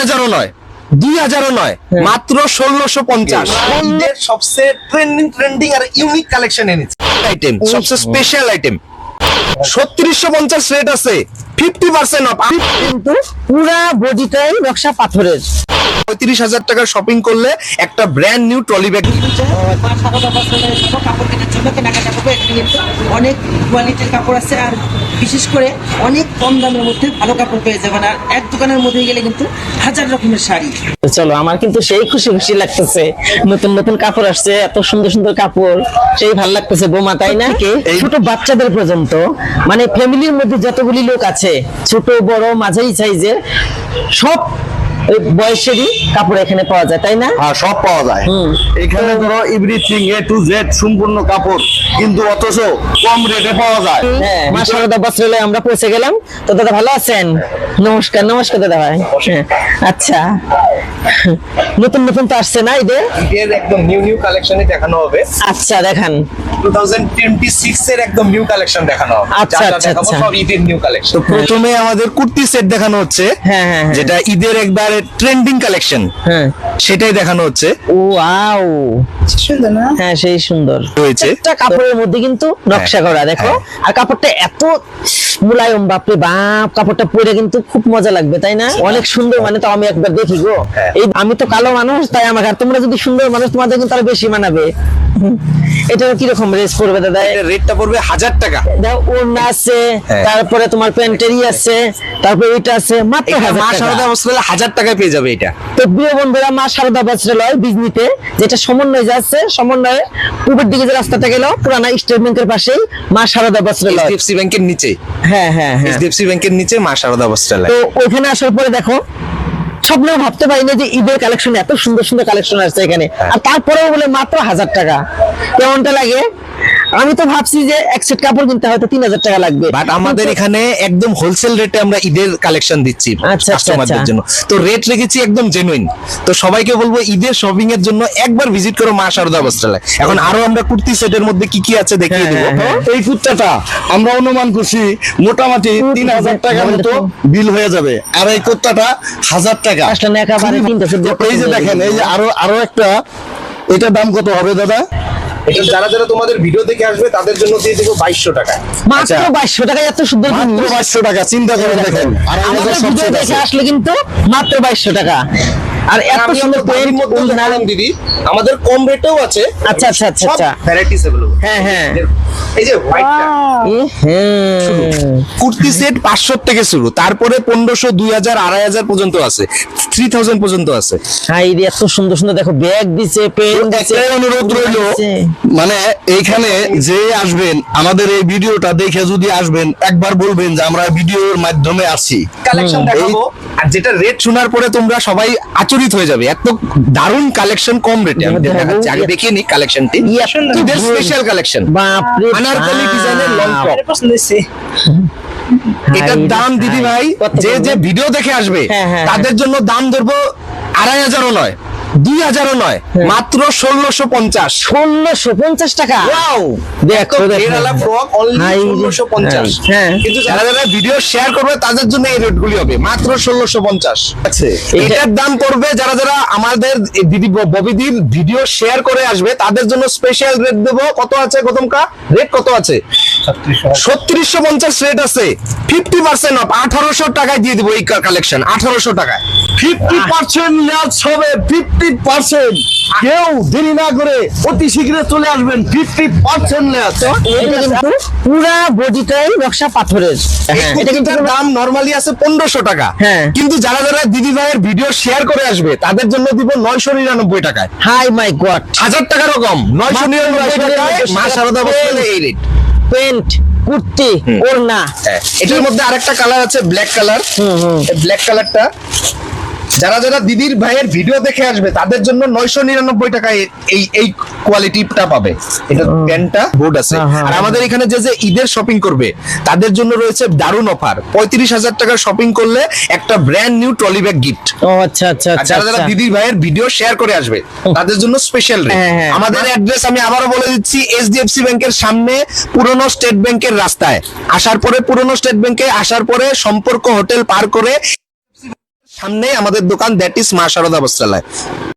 1000ও নয়, 2000ও নয়, মাত্র 1650। ঈদের সবচেয়ে ট্রেন্ডিং আর ইউনিক কালেকশন এনেছে আইটেম, সবচেয়ে স্পেশাল আইটেম। 3650 রেট আছে, 50% অফ, কিন্তু পুরা বডিটাই নকশা পাথরের। 35,000 টাকা শপিং করলে একটা ব্র্যান্ড নিউ ট্রলি ব্যাগ। কাপড় কেনার জন্য কেনাকাটা করবো, এখানে কিন্তু অনেক কোয়ালিটির কাপড় আছে, আর বিশেষ করে অনেক কম দামের মধ্যে ভালো কাপড় পেয়ে যাবেন। আর এক দোকানের মধ্যে গেলে কিন্তু হাজার রকমের শাড়ি। চলো, আমার কিন্তু সেই খুশি খুশি লাগতেছে, নতুন নতুন কাপড় আসছে, এত সুন্দর সুন্দর কাপড়, সেই ভালো লাগতেছে বোমা, তাই না? ছোট বাচ্চাদের পর্যন্ত, মানে ফ্যামিলির মধ্যে যতগুলি লোক আছে, ছোট বড় মাঝারি সাইজের সব বয়সেরই কাপড় এখানে পাওয়া যায়, তাই না? হ্যাঁ, সব পাওয়া যায় এখানে। ধরো এভরিথিং A to Z সম্পূর্ণ কাপড়, কিন্তু অথচ কম রেটে পাওয়া যায়। হ্যাঁ, মা শারদা বস্ত্রালয়ে আমরা পৌঁছে গেলাম। তো দাদা ভালো আছেন? নমস্কার। নমস্কার দাদা ভাই। আচ্ছা, নতুন নতুন তো আসছে না ঈদের একদম নিউ কালেকশনই দেখানো হবে। আচ্ছা, দেখান। 2026 এর একদম নিউ কালেকশন দেখানো হবে। আচ্ছা, আচ্ছা, আচ্ছা। সব ঈদের নিউ কালেকশন। প্রথমে আমাদের কুর্তি সেট দেখানো হচ্ছে, হ্যাঁ হ্যাঁ, যেটা ঈদের একবারে ট্রেন্ডিং কালেকশন, হ্যাঁ সেটাই দেখানো হচ্ছে। ও ওয়াও, সুন্দর না? হ্যাঁ, সেই সুন্দর হয়েছে। একটা কাপড়ের মধ্যে কিন্তু নকশা করা, দেখো। আর কাপড়টা এত মুলায়ম, বাপরে বাপ, কাপড়টা পরে কিন্তু খুব মজা লাগবে, তাই না? অনেক সুন্দর, মানে তো আমি একবার দেখি গো। এই আমি তো কালো মানুষ, তাই আমার, আর তোমরা যদি সুন্দর মানুষ, তোমাদের কিন্তু আরো বেশি মানাবে। এটা কিরকম রেস পড়বে দাদা? রেটটা পড়বে 1000 টাকা। দাও, ওড়না আছে, তারপরে তোমার প্যান্টেরি আছে, তারপরে এটা আছে, মাত্র 1000 মা টাকা। শারদা বস্ত্রালয়ে 1000 টাকায় পেয়ে যাবে এটা। তো প্রিয় বন্ধুরা, মা শারদা বস্ত্রালয় বিজনিতে, যেটা সমন্বয় যাচ্ছে, সমন্বয়ে পূবের দিকে যে রাস্তাটা গেল, পুরানা স্টেট ব্যাংকের পাশেই মা শারদা বস্ত্রালয়। HDFC ব্যাংকের নিচে। হ্যাঁ হ্যাঁ হ্যাঁ, HDFC ব্যাংকের নিচে মা শারদা বস্ত্রালয়। তো ওইখানে আসার পরে দেখো, স্বপ্নেও ভাবতে পারি না যে ঈদের কালেকশন, এত সুন্দর সুন্দর কালেকশন আসছে এখানে, আর তারপরেও বলে মাত্র 1000 টাকা। কেমনটা লাগে? আমি তো ভাবছি যে এক সেট কাপড় কিনতে হয়তো 3000 টাকা লাগবে, বাট আমাদের এখানে একদম হোলসেল রেটে আমরা ঈদের কালেকশন দিচ্ছি আচ্ছা, কাস্টমারদের আচ্ছা। জন্য। তো রেট রেখেছি একদম জেনুইন। তো সবাইকে বলবো ঈদের শপিং এর জন্য একবার ভিজিট করো মা শারদা বস্ত্রালয়। এখন আরো আমরা কুর্তি সেটের মধ্যে কি কি আছে দেখিয়ে দেবো। এই কুর্তাটা আমরা অনুমান করছি মোটামুটি 3000 টাকার মতো বিল হয়ে যাবে, আর এই কুর্তাটা 1000 টাকা। আসলে একেবারে তিনটা সেট। এই যে দেখেন, এই যে আরো একটা, এটার দাম কত হবে দাদা? এটা যারা যারা তোমাদের ভিডিও দেখে আসবে তাদের জন্য দিয়ে দেবো 2200 টাকা। মাত্র 2200 টাকা, এত সুন্দর মাত্র জিনিস। 2200 টাকা, চিন্তা করে দেখেন। আর আমাদের ভিডিও দেখে আসলে কিন্তু মাত্র 2200 টাকা। আর এত আমি সুন্দর আমাদের বাড়ির প্রিন্ট, মধ্যে দেখালাম দিদি, আমাদের কম রেটেও আছে। আচ্ছা আচ্ছা আচ্ছা সব আচ্ছা, ভ্যারাইটিস अवेलेबल। হ্যাঁ হ্যাঁ, এই যে হোয়াইটটা কুর্তি সেট 500 থেকে শুরু, তারপরে 1500, 2000, 2500 পর্যন্ত আছে, 3000 পর্যন্ত আছে। হাই রে, এত সুন্দর সুন্দর দেখো, ব্যাগ দিছে, পেন দিছে। একটাই অনুরোধ রইল, মানে এইখানে যে আসবেন, আমাদের এই ভিডিওটা দেখে যদি আসবেন, একবার বলবেন যে আমরা ভিডিওর মাধ্যমে আসি। কালেকশন দেখাবো, আর যেটা রেট শোনার পরে তোমরা সবাই আচরিত হয়ে যাবে, এত দারুণ কালেকশন কম রেটে। আমি দেখাচ্ছি, আগে দেখিয়ে নিই কালেকশনটি। ঈদের স্পেশাল কালেকশন, বাপরে আনারকলি ডিজাইনের লং টপ। এটার দাম দিদি ভাই, যে যে ভিডিও দেখে আসবে তাদের জন্য দাম ধরবো 2500ও নয়, 2000ও নয়, মাত্র 1650। 1650 টাকা। ওয়াও, দেখো কেরালা ফ্রক অনলি 1650। হ্যাঁ, কিন্তু যারা যারা ভিডিও শেয়ার করবে তাদের জন্য এই রেটগুলি হবে মাত্র 1650 আছে। এটার দাম পড়বে, যারা যারা আমাদের দিদি ববিদির ভিডিও শেয়ার করে আসবে তাদের জন্য স্পেশাল রেট দেবো। কত আছে গৌতমকা? রেট কত আছে? 3650 রেট আছে, 50% অফ, 1800 টাকায় দিয়ে দেবো এই কালেকশন, 1800 টাকায়। 50% লেস হবে, 50%। কেউ দেরি না করে অতি শীঘ্র চলে আসবেন, 50% লেস। এটা কিন্তু পুরা বডিটাই নকশা পাথরের। এটা কিন্তু দাম নরমালি আছে 1500 টাকা, কিন্তু যারা যারা দিদি ভাইয়ের ভিডিও শেয়ার করে আসবে তাদের জন্য দিব 999 টাকায়। হাই মাই গড, 1000 টাকারও কম, 999 টাকায় মা শারদা বস্ত্রালয়ে এই রেট। প্যান্ট, কুর্তি, ওড়না। এটার মধ্যে আরেকটা কালার আছে, ব্ল্যাক কালার। ব্ল্যাক কালারটা যারা যারা দিদির ভাইয়ের ভিডিও দেখে আসবে তাদের জন্য 999 টাকায় এই কোয়ালিটিটা পাবে। এটা প্যান্টটা বোর্ড আছে। আর আমাদের এখানে যে যে ঈদের শপিং করবে তাদের জন্য রয়েছে দারুণ অফার, 35,000 টাকার শপিং করলে একটা brand new trolley bag gift. ও আচ্ছা আচ্ছা আর যারা যারা দিদির ভাইয়ের ভিডিও শেয়ার করে আসবে তাদের জন্য স্পেশাল রেট। আমাদের অ্যাড্রেস আমি আবারও বলে দিচ্ছি, HDFC ব্যাংকের সামনে, পুরনো স্টেট ব্যাংকের রাস্তায় আসার পরে, পুরনো স্টেট ব্যাংকে আসার পরে সম্পর্ক হোটেল পার করে সামনেই আমাদের দোকান, দ্যাট ইজ মা শারদা বস্ত্রালয়।